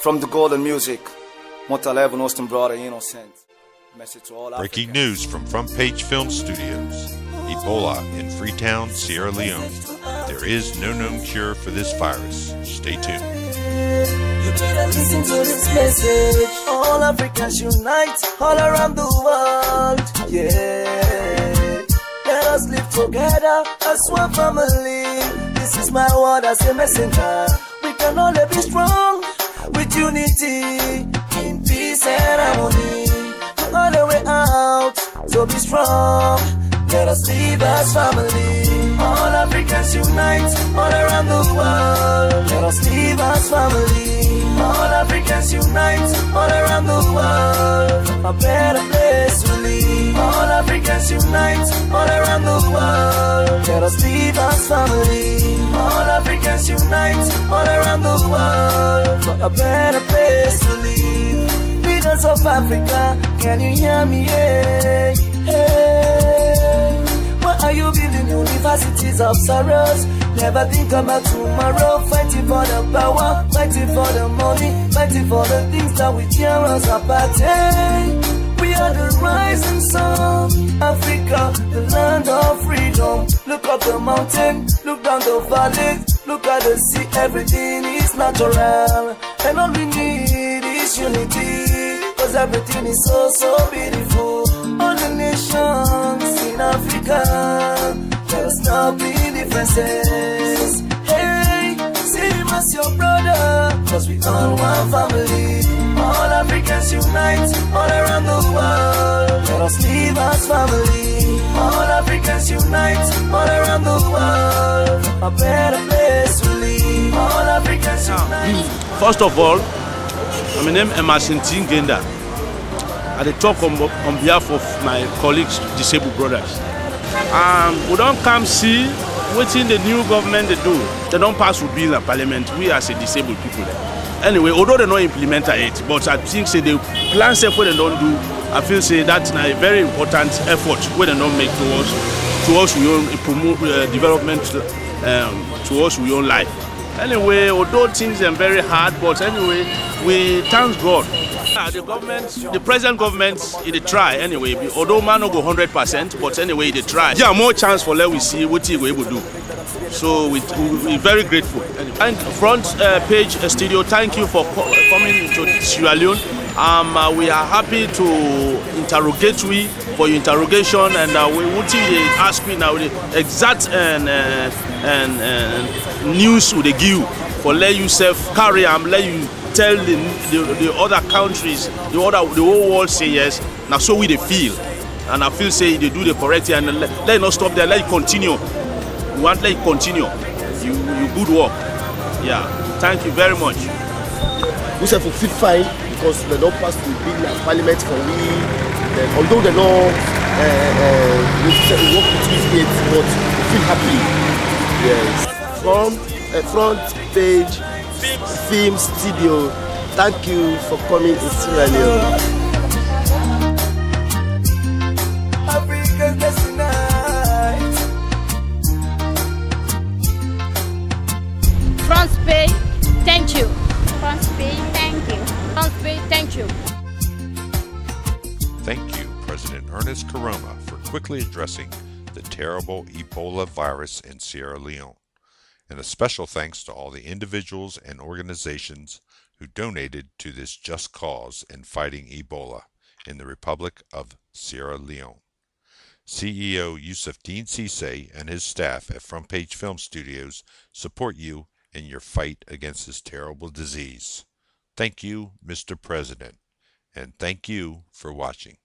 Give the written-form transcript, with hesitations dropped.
From the Golden Music, Motaleb and Austin Brother Innocent. Message to all Breaking Africans. news from Front Page Film Studios. Ebola in Freetown, Sierra Leone. There is no known cure for this virus. Stay tuned. You better listen to this message. All Africans unite all around the world. Yeah. Let us live together as one family. This is my word as a messenger. We can only be strong with unity, in peace and harmony. We're all the way out, so be strong. Let us live as family. All Africans unite all around the world. Let us live as family. All Africans unite all around the world. A better place to live. All Africans unite all around the world. Let us live as family. All Africans unite all around the world. For a better place to live. Leaders of Africa, can you hear me? Yeah. Hey. Why are you building universities of sorrows? Never think about tomorrow. Fighting for the power, fighting for the money, fighting for the things that will tear us apart. Hey, we are the rising sun. Africa, the land of freedom. Look up the mountain, look down the valley, look at the sea. Everything is natural, and all we need is unity. Cause everything is so beautiful. All the nations in Africa, let us not be differences. Hey, see him as your brother, cause we all one family. All Africans unite all around the world. Let us live as family. All Africans unite all around the world. A better place to live. All Africans unite. First of all, my name is Emerson Tingenda. I talk on behalf of my colleagues, disabled brothers. We don't come see what in the new government they do. They don't pass with bill in parliament. We as a disabled people. Anyway, although they don't implement it, but I think say the plan stuff what they don't do, I feel say that's a very important effort where they don't make towards we own promote development to us we own life. Anyway, although things are very hard, but anyway, we thank God. The government, the present government, it try anyway. Although man not go 100%, but anyway, they try. Yeah, more chance for let we see what he will able to do. So we're very grateful. Thank Front Page Studio. Thank you for coming to Sierra Leone. We are happy to interrogate we for your interrogation, and we would ask you now the exact news would they give for let yourself carry and let you tell the other countries, the whole world say yes. Now so we they feel, and I feel say they do the correct thing, and let not stop there. Let it continue. We want let it continue. You good work. Yeah. Thank you very much. We say for feel fine because they don't pass the bill in parliament for we. Although they don't work with it, but we feel happy. Yes. From Front Page Film Studio, thank you for coming to Sierra Leone. Africans unite. Front Page, thank you. Front Page, thank you. Front Page, thank you. Thank you, President Ernest Koroma, for quickly addressing the terrible Ebola virus in Sierra Leone. And a special thanks to all the individuals and organizations who donated to this just cause in fighting Ebola in the Republic of Sierra Leone. CEO Yousefdeen Cissé and his staff at Front Page Film Studios support you in your fight against this terrible disease. Thank you, Mr. President, and thank you for watching.